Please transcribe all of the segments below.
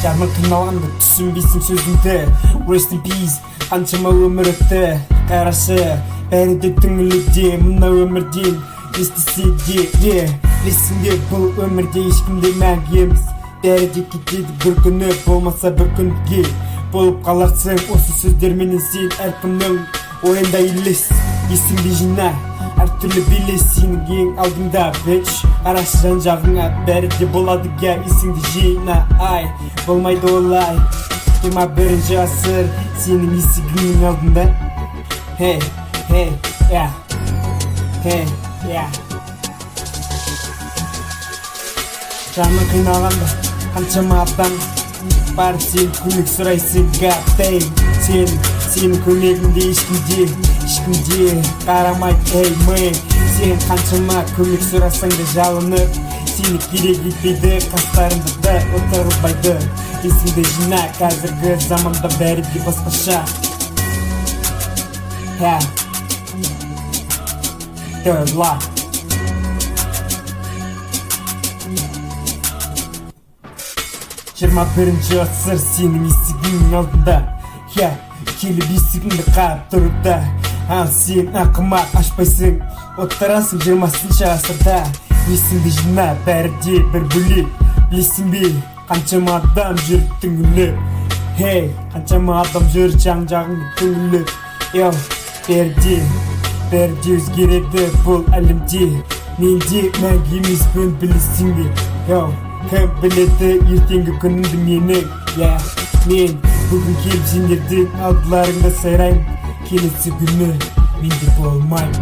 Жармын қиналғанды түсінбейсің сөзіңді. Rest in peace, қаншама өмір өтті. Қарашы, бәрі де түңілуде мына өмірден. Естісе де, білесің бе, бұл өмірде ешкімде мәңгі емес. Бәрі де кетеді бір күні, болмаса бір күнге болып қаларсың. Осы сөздерменен сен әркімнің ойында елес. Есіңді жина, әртүрлі белес сенің ең алдыңда, bitch. Қарашы жан-жағыңа, бәрі де болады, гә. Есіңді жина, ай, болмайды олай. 21-ші ғасыр сенің есігіңнің алдында. Hey, yeah. Hey, yeah. Жаның қиналғанда қаншама адам барып сен көмек сұрайсың, god damn. Сенің көмегіңде ешкімде қарамайды, hey man. Сен қаншама көмек сұрасаң да жалынып, сені керек етпейді, қастарында да отырылбайды. Есіңді жина, қазіргі заманда бәрі де басқаша. Third life. Жиырма бірінші ғасыр сенің есігіңнің алдында. Келіп есігіңді қағып тұруда. Ал сен ақымақ ашпайсың, отырасың 20-ші ғасырда. Есіңді жина, бәрі де бір бөлек. Білесің бе, қаншама адам жүр түңіліп. Қаншама адам жүр жан-жағыңды түңіліп. Бәрі де өзгереді бұл әлемде. Мен де мәңгі емеспін, білесің бе. Кім біледі ертеңгі күнімді менің. Мен бүгін келіп сендердің алдыларыңда сайрайым. Келесі күні менде болмайым.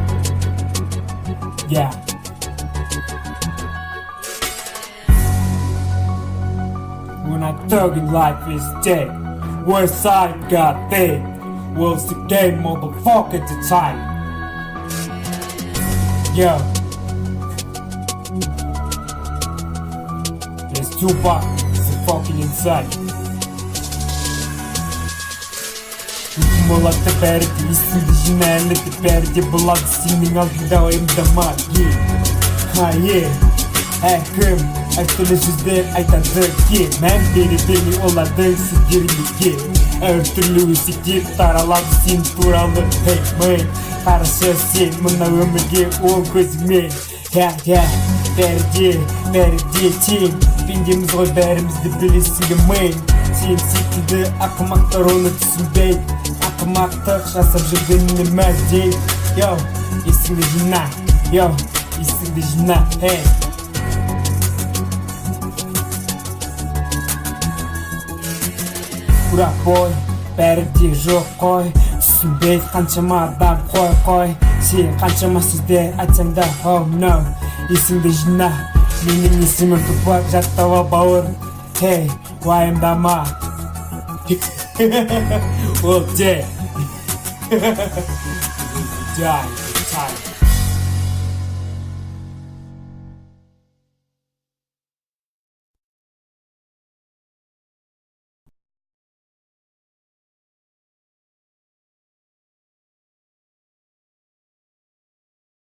When I talking life is dead, worst side got dead. Was the game, motherfucker, at the time. There's Tupac, it's fucking inside. Күтім олады бәрі де, есіңді жина, әлі де бәрі де болады сенің алдында ойымда ма. Әкім, әртүрлі сөздер айтады ке. Мән бермей олардың сөздеріне. Әртүрлі өсектер таралады сен туралы, hey man. Қарашы сен мына өмірге оң көзіңмен. Бәрі де тең. Пендеміз ғой, бәрімізді білесің бе мен. Сен секілді ақымақтар оны түсінбейді. Ақымақтық жасап жүргеніне мәздей. Есіңді жина, есіңді жина, hey. Бірақ бой, бәрі де жоқ қой. Түсінбейді қаншама адам, қой. Сен қаншама сөздер айтсаң да, oh no. Есіңді жина, менің есімім Тупак, жаттауға бауыр. Уайымдама. Ол де. Die.